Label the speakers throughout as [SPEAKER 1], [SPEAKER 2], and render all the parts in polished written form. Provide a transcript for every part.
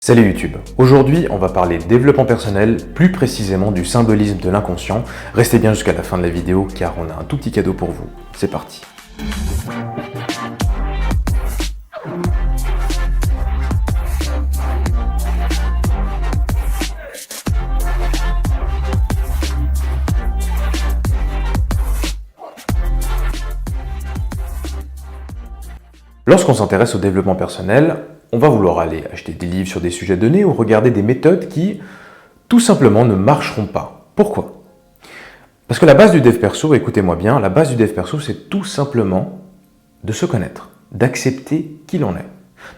[SPEAKER 1] Salut YouTube, aujourd'hui on va parler développement personnel, plus précisément du symbolisme de l'inconscient. Restez bien jusqu'à la fin de la vidéo car on a un tout petit cadeau pour vous. C'est parti. Lorsqu'on s'intéresse au développement personnel, on va vouloir aller acheter des livres sur des sujets donnés ou regarder des méthodes qui, tout simplement, ne marcheront pas. Pourquoi? Parce que la base du dev perso, écoutez-moi bien, la base du dev perso, c'est tout simplement de se connaître, d'accepter qui l'on est.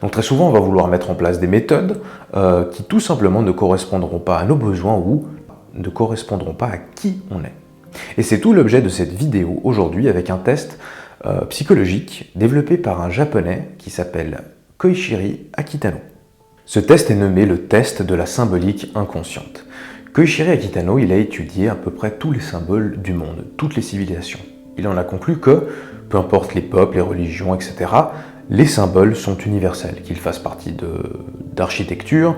[SPEAKER 1] Donc très souvent, on va vouloir mettre en place des méthodes qui tout simplement ne correspondront pas à nos besoins ou ne correspondront pas à qui on est. Et c'est tout l'objet de cette vidéo aujourd'hui avec un test psychologique développé par un japonais qui s'appelle Koichiri Akitano. Ce test est nommé le test de la symbolique inconsciente. Koichiri Akitano, il a étudié à peu près tous les symboles du monde, toutes les civilisations. Il en a conclu que, peu importe les peuples, les religions, etc., les symboles sont universels, qu'ils fassent partie d'architecture,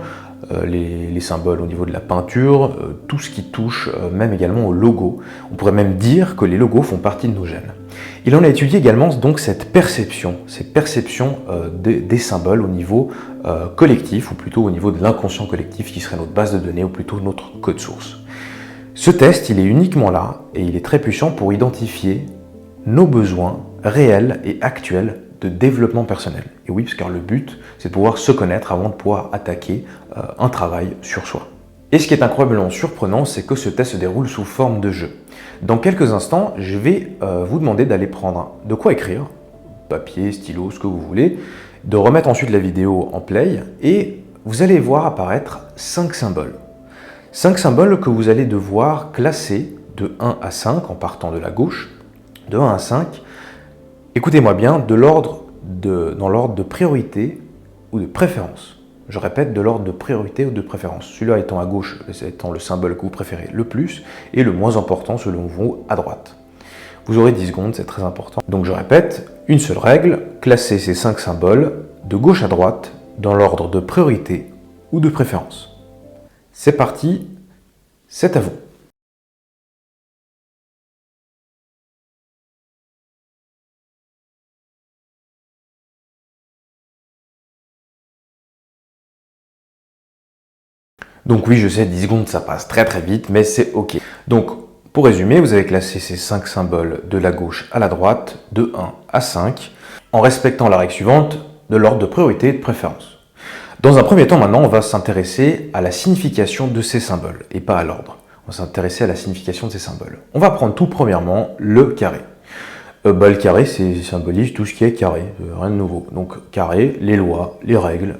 [SPEAKER 1] les symboles au niveau de la peinture, tout ce qui touche même également au logo. On pourrait même dire que les logos font partie de nos gènes. Il en a étudié également donc cette perception, des symboles au niveau collectif, ou plutôt au niveau de l'inconscient collectif qui serait notre base de données, ou plutôt notre code source. Ce test, il est uniquement là, et il est très puissant pour identifier nos besoins réels et actuels de développement personnel. Et oui, parce que le but, c'est de pouvoir se connaître avant de pouvoir attaquer un travail sur soi. Et ce qui est incroyablement surprenant, c'est que ce test se déroule sous forme de jeu. Dans quelques instants, je vais vous demander d'aller prendre de quoi écrire, papier, stylo, ce que vous voulez, de remettre ensuite la vidéo en play, et vous allez voir apparaître 5 symboles. 5 symboles que vous allez devoir classer de 1 à 5 en partant de la gauche, de 1 à 5. Écoutez-moi bien, dans l'ordre de priorité ou de préférence. Je répète, de l'ordre de priorité ou de préférence. Celui-là étant à gauche, étant le symbole que vous préférez le plus, et le moins important selon vous à droite. Vous aurez 10 secondes, c'est très important. Donc je répète, une seule règle, classer ces 5 symboles de gauche à droite dans l'ordre de priorité ou de préférence. C'est parti, c'est à vous. Donc oui, je sais, 10 secondes, ça passe très très vite, mais c'est ok. Donc, pour résumer, vous avez classé ces 5 symboles de la gauche à la droite, de 1 à 5, en respectant la règle suivante de l'ordre de priorité et de préférence. Dans un premier temps, maintenant, on va s'intéresser à la signification de ces symboles, et pas à l'ordre. On va s'intéresser à la signification de ces symboles. On va prendre tout premièrement le carré. Le carré, c'est symbolise tout ce qui est carré, rien de nouveau. Donc carré, les lois, les règles,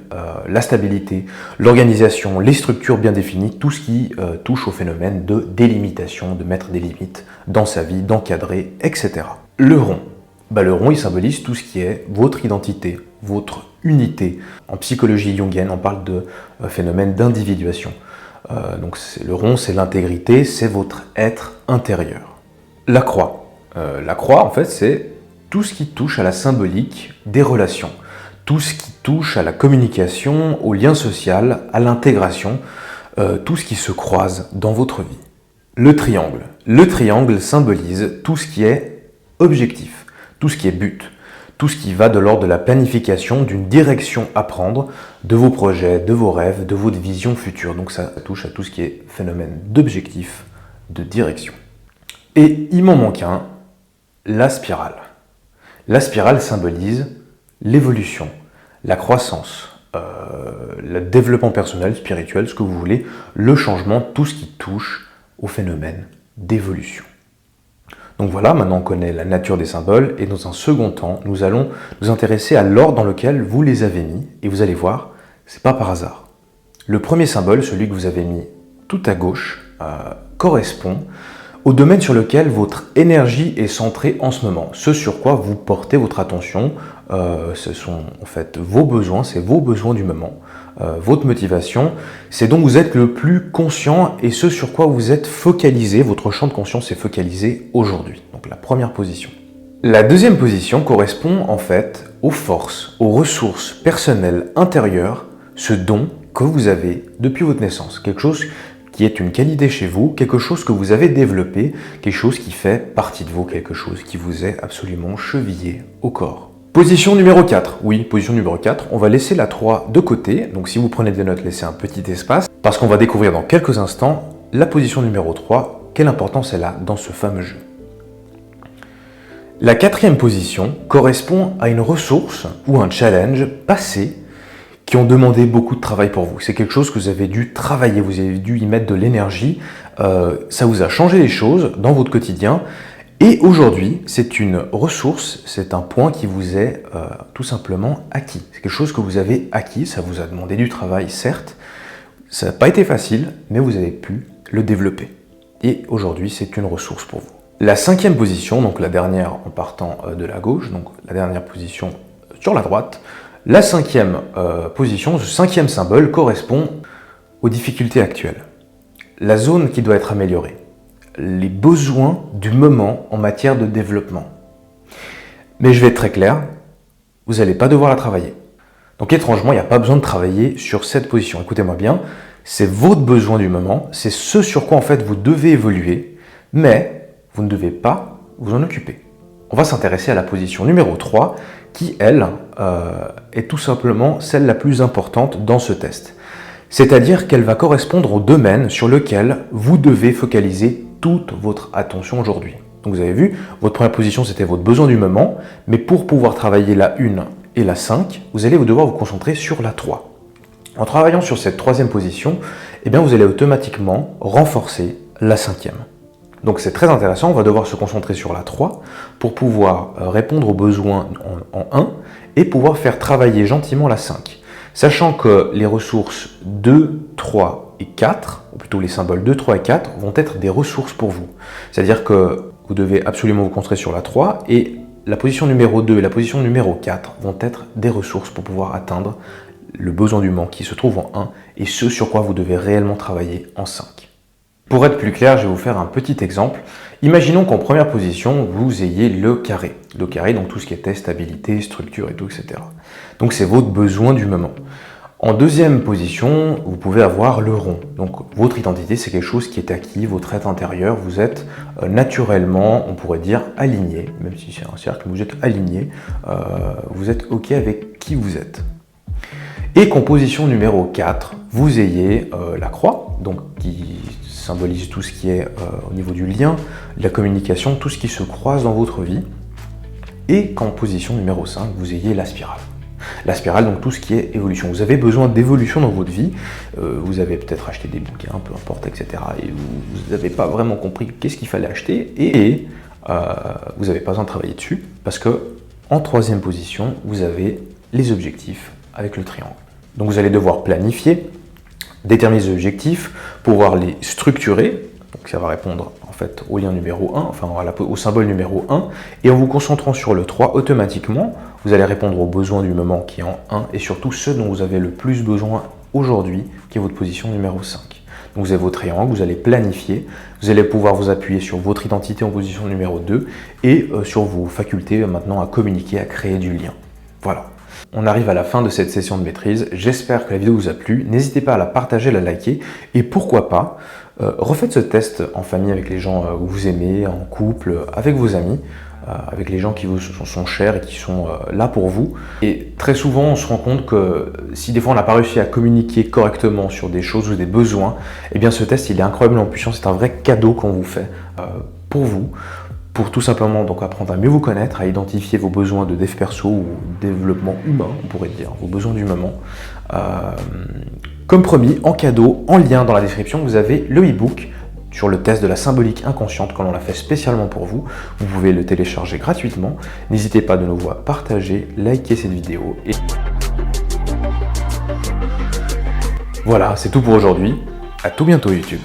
[SPEAKER 1] la stabilité, l'organisation, les structures bien définies, tout ce qui touche au phénomène de délimitation, de mettre des limites dans sa vie, d'encadrer, etc. Le rond. Le rond, il symbolise tout ce qui est votre identité, votre unité. En psychologie jungienne, on parle de phénomène d'individuation. Donc le rond, c'est l'intégrité, c'est votre être intérieur. La croix. La croix, en fait, c'est tout ce qui touche à la symbolique des relations, tout ce qui touche à la communication, au lien social, à l'intégration, tout ce qui se croise dans votre vie. Le triangle. Le triangle symbolise tout ce qui est objectif, tout ce qui est but, tout ce qui va de l'ordre de la planification, d'une direction à prendre, de vos projets, de vos rêves, de votre vision future. Donc ça touche à tout ce qui est phénomène d'objectif, de direction. Et il m'en manque un, la spirale. La spirale symbolise l'évolution, la croissance, le développement personnel, spirituel, ce que vous voulez, le changement, tout ce qui touche au phénomène d'évolution. Donc voilà, maintenant on connaît la nature des symboles, et dans un second temps, nous allons nous intéresser à l'ordre dans lequel vous les avez mis, et vous allez voir, c'est pas par hasard. Le premier symbole, celui que vous avez mis tout à gauche, correspond au domaine sur lequel votre énergie est centrée en ce moment, ce sur quoi vous portez votre attention, ce sont en fait vos besoins, c'est vos besoins du moment, votre motivation, c'est dont vous êtes le plus conscient et ce sur quoi vous êtes focalisé, votre champ de conscience est focalisé aujourd'hui, donc la première position. La deuxième position correspond en fait aux forces, aux ressources personnelles intérieures, ce dont que vous avez depuis votre naissance, quelque chose qui est une qualité chez vous, quelque chose que vous avez développé, quelque chose qui fait partie de vous, quelque chose qui vous est absolument chevillé au corps. Position numéro 4. Oui, position numéro 4. On va laisser la 3 de côté. Donc si vous prenez des notes, laissez un petit espace. Parce qu'on va découvrir dans quelques instants la position numéro 3. Quelle importance elle a dans ce fameux jeu. La 4e position correspond à une ressource ou un challenge passé qui ont demandé beaucoup de travail pour vous. C'est quelque chose que vous avez dû travailler, vous avez dû y mettre de l'énergie. Ça vous a changé les choses dans votre quotidien. Et aujourd'hui, c'est une ressource, c'est un point qui vous est tout simplement acquis. C'est quelque chose que vous avez acquis, ça vous a demandé du travail, certes. Ça n'a pas été facile, mais vous avez pu le développer. Et aujourd'hui, c'est une ressource pour vous. La 5e position, donc la dernière en partant de la gauche, donc la dernière position sur la droite, la 5e position, ce 5e symbole correspond aux difficultés actuelles. La zone qui doit être améliorée. Les besoins du moment en matière de développement. Mais je vais être très clair, vous n'allez pas devoir la travailler. Donc étrangement, il n'y a pas besoin de travailler sur cette position. Écoutez-moi bien, c'est votre besoin du moment, c'est ce sur quoi en fait vous devez évoluer, mais vous ne devez pas vous en occuper. On va s'intéresser à la position numéro 3, qui elle est tout simplement celle la plus importante dans ce test. C'est-à-dire qu'elle va correspondre au domaine sur lequel vous devez focaliser toute votre attention aujourd'hui. Donc vous avez vu, votre première position c'était votre besoin du moment, mais pour pouvoir travailler la 1 et la 5, vous allez devoir vous concentrer sur la 3. En travaillant sur cette 3e position, eh bien vous allez automatiquement renforcer la 5e. Donc c'est très intéressant, on va devoir se concentrer sur la 3 pour pouvoir répondre aux besoins en 1 et pouvoir faire travailler gentiment la 5. Sachant que les ressources 2, 3 et 4, ou plutôt les symboles 2, 3 et 4, vont être des ressources pour vous. C'est-à-dire que vous devez absolument vous concentrer sur la 3 et la position numéro 2 et la position numéro 4 vont être des ressources pour pouvoir atteindre le besoin du moment qui se trouve en 1 et ce sur quoi vous devez réellement travailler en 5. Pour être plus clair, je vais vous faire un petit exemple. Imaginons qu'en première position, vous ayez le carré. Le carré, donc tout ce qui était stabilité, structure et tout, etc. Donc c'est votre besoin du moment. En deuxième position, vous pouvez avoir le rond. Donc votre identité, c'est quelque chose qui est acquis, votre être intérieur, vous êtes naturellement, on pourrait dire, aligné, même si c'est un cercle, vous êtes aligné, vous êtes OK avec qui vous êtes. Et qu'en position numéro 4, vous ayez la croix, donc qui symbolise tout ce qui est au niveau du lien, de la communication, tout ce qui se croise dans votre vie, et qu'en position numéro 5, vous ayez la spirale. La spirale, donc tout ce qui est évolution. Vous avez besoin d'évolution dans votre vie, vous avez peut-être acheté des bouquins, peu importe, etc. Et vous n'avez pas vraiment compris qu'est-ce qu'il fallait acheter, et vous n'avez pas besoin de travailler dessus, parce que en 3e position, vous avez les objectifs avec le triangle. Donc vous allez devoir planifier, déterminer les objectifs, pouvoir les structurer, donc ça va répondre en fait au lien numéro 1, enfin au symbole numéro 1, et en vous concentrant sur le 3, automatiquement, vous allez répondre aux besoins du moment qui est en 1, et surtout ceux dont vous avez le plus besoin aujourd'hui, qui est votre position numéro 5. Donc vous avez vos triangles, vous allez planifier, vous allez pouvoir vous appuyer sur votre identité en position numéro 2, et sur vos facultés maintenant à communiquer, à créer du lien. Voilà. On arrive à la fin de cette session de maîtrise, j'espère que la vidéo vous a plu, n'hésitez pas à la partager, à la liker, et pourquoi pas, refaites ce test en famille avec les gens que vous aimez, en couple, avec vos amis, avec les gens qui vous sont chers et qui sont là pour vous. Et très souvent, on se rend compte que si des fois on n'a pas réussi à communiquer correctement sur des choses ou des besoins, eh bien ce test il est incroyablement puissant, c'est un vrai cadeau qu'on vous fait pour vous, pour tout simplement donc apprendre à mieux vous connaître, à identifier vos besoins de dev perso ou développement humain, on pourrait dire, vos besoins du moment. Comme promis, en cadeau, en lien dans la description, vous avez le e-book sur le test de la symbolique inconsciente, quand on l'a fait spécialement pour vous. Vous pouvez le télécharger gratuitement. N'hésitez pas de nouveau à partager, liker cette vidéo. Et voilà, c'est tout pour aujourd'hui. À tout bientôt YouTube.